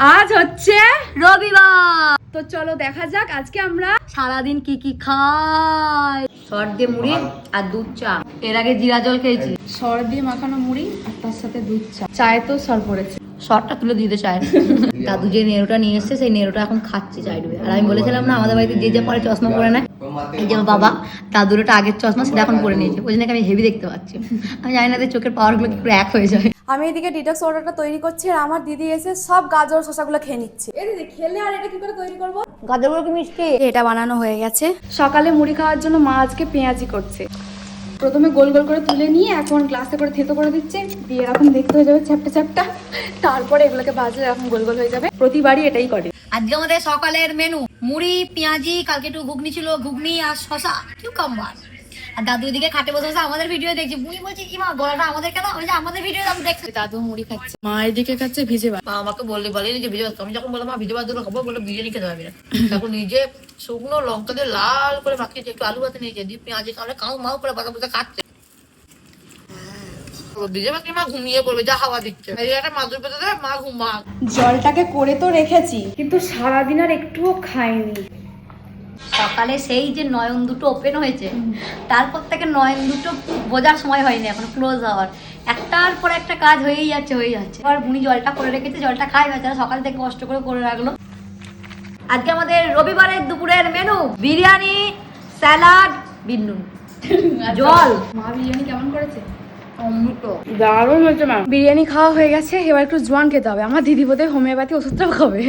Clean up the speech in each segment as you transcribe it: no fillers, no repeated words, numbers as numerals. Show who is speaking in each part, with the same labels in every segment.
Speaker 1: আজ হচ্ছে
Speaker 2: রবিবার,
Speaker 1: তো চলো দেখা যাক আজকে আমরা
Speaker 2: সারাদিন কি কি খাই। সর দিয়ে মুড়ি আর দুধ চা। এর আগে জিরা জল খেয়েছি।
Speaker 1: সর দিয়ে মাখানো মুড়ি আর তার সাথে দুধ চা। চায়ে তো সর পড়েছে,
Speaker 2: শর্টটা তুলে দিতে চায়। দাদু যে নেরোটা নিয়ে এসছে সেই নেরোটা এখন খাচ্ছে চাই ডুবে। আর আমি বলেছিলাম না আমাদের বাড়িতে যে যে পরে চশমা পরে নেয়, এই যে বাবা দাদুর একটা আগের চশমা সেটা এখন পরে নিয়েছে, ওই জন্য আমি হেভি দেখতে পাচ্ছি। আমি জানি না যে চোখের পাওয়ারগুলো কি করে এক হয়ে যায়।
Speaker 3: আমি এদিকে ডিটক্স ওয়াটারটা তৈরি করছি আর আমার দিদি এসে সব গাজর শসাগুলো খেয়ে নিচ্ছে। এই দিদি খেলে আর এটা কি করে তৈরি করব?
Speaker 2: গাজরগুলো কি মিষ্টি?
Speaker 3: এটা বানানো হয়ে গেছে।
Speaker 1: সকালে মুড়ি খাওয়ার জন্য মা আজকে পেঁয়াজি করছে। প্রথমে গোল গোল করে তুলে নিয়ে এখন গ্লাসে করে থেতো করে দিচ্ছে, দিয়ে এরকম দেখতে হয়ে যাবে চ্যাপটা চ্যাপটা। তারপরে এগুলোকে ভাজলে এরকম গোল গোল হয়ে যাবে। প্রতিবারই এটাই করে।
Speaker 2: আজকে আমাদের সকালের মেনু মুড়ি পেঁয়াজি, কালকে একটু ঘুগনি ছিল, ঘুগনি আর শশা কিউকাম্বার। আর দাদু এদিকে খাটে বসে বসে আমাদের ভিডিও দেখছি। বুড়ি বলছি কি মা গলাটা আমাদের কেন? ওই যে আমাদের ভিডিও আমি দেখছি।
Speaker 1: দাদু মুড়ি খাচ্ছে, মা এদিকে খাচ্ছে ভিজে ভাত।
Speaker 2: মা আমাকে বলেনি যে ভিজে ভাত। আমি যখন বললাম মা ভিজে ভাত দুটো খাবো, বলে বিরিয়ানি খেতে হবে না। তখন নিজে শুকনো লঙ্কা দিয়ে লাল করে মাখিয়েছে, একটু আলু ভাতে নিয়েছে, দিয়ে পেঁয়াজি কামড়ে কাউ মাউ করে বাতা বাতা কাটছে। ভিজে ভাত মা ঘুমিয়ে পড়বে, যা হাওয়া দিচ্ছে। এই একটা মাদুর পেতে দেয়, মা ঘুমা।
Speaker 1: জলটাকে করে তো রেখেছি, কিন্তু সারাদিন আর একটুও খাইনি।
Speaker 2: সকালে সেই যে নয়ন দুটো ওপেন হয়েছে, তারপর থেকে নয়ন দুটো বোঝার সময় হয়নি এখন ক্লোজ হওয়ার। একটার পর একটা কাজ হয়েই যাচ্ছে। এবার বুনি জলটা করে রেখেছে, জলটা খাই বেচারা, সকাল থেকে কষ্ট করে রাখলো। আজকে আমাদের রবিবারের দুপুরের মেনু বিরিয়ানি, স্যালাড, বিন্নু, জল।
Speaker 1: মা বিরিয়ানি কেমন করেছে?
Speaker 2: অমৃত।
Speaker 1: দারুণ হয়েছে মা। বিরিয়ানি খাওয়া হয়ে গেছে, এবার একটু জোয়ান খেতে হবে। আমার দিদি বোধহয় হোমিওপ্যাথি ওষুধটাও খাবে।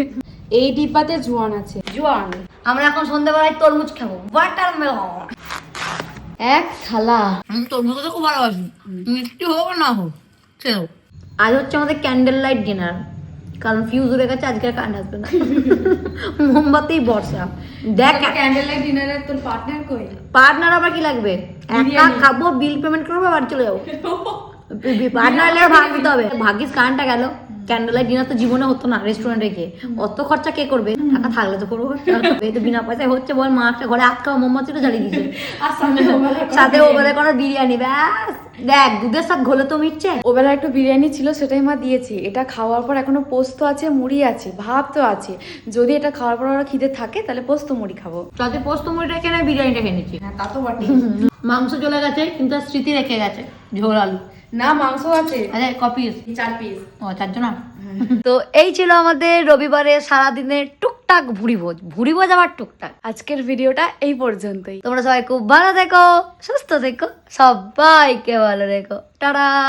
Speaker 1: এই ডিব্বাতে জোয়ান আছে, জোয়ান।
Speaker 2: আমরা এখন সন্ধ্যাবেলায় তরমুজ খাবো, ওয়াটারমেলন এক থালা। আমি তরমুজ তো খুব ভালোবাসি, মিষ্টি হোক না হোক সেও। আজ হচ্ছে আমাদের ক্যান্ডেল লাইট ডিনার, কারণ ফিউজ উড়ে গেছে, আজকে কারেন্ট আসবে না। মোমবাতি বর্ষা। দেখ
Speaker 1: ক্যান্ডেল লাইট ডিনারে তোর পার্টনার কই?
Speaker 2: পার্টনার আবার কি লাগবে? একা খাবো, বিল পেমেন্ট করবো, বাড়ি চলে যাবো। পার্টনার ভাগ দিতে হবে। ভাগ্যিস কারেন্টটা গেল। ক্যান্ডেল লাইট ডিনার তো জীবনে হতো না রেস্টুরেন্টে গিয়ে। অত খরচা কে করবে? টাকা থাকলে তো করবো। এই তো বিনা পয়সায় হচ্ছে বল। মা একটা ঘরে আটকা মোমবাতিটা জ্বালিয়ে দিচ্ছে, সাথে ওবেলা করা বিরিয়ানি। ব্যাস দেখ, দুধের সাথে ঘোলে তো মিটছে।
Speaker 1: ওবেলা একটু বিরিয়ানি ছিল, সেটাই মা দিয়েছি। এটা খাওয়ার পর এখনো পোস্ত আছে, মুড়ি আছে, ভাত তো আছে। যদি এটা খাওয়ার পর ওরা খিদে থাকে তাহলে পোস্ত মুড়ি খাবো।
Speaker 2: তাতে পোস্ত মুড়িটা কেন, বিরিয়ানিটা খেয়ে নিচ্ছি।
Speaker 1: হ্যাঁ তা তো বটে।
Speaker 2: মাংস চলে গেছে, কিন্তু আর স্মৃতি রেখে গেছে ঝোল আলু।
Speaker 1: না মাংস আছে,
Speaker 2: আচ্ছা কপিস
Speaker 1: 4 পিস।
Speaker 2: ও 4 জন। তো এই ছিল আমাদের রবিবারে সারাদিনের টুকটাক ভুড়ি ভোজ আবার টুকটাক।
Speaker 1: আজকের ভিডিওটা এই পর্যন্তই।
Speaker 2: তোমরা সবাই খুব ভালো থেকো, সুস্থ থেকো, সবাইকে ভালো রেখো। টাটা।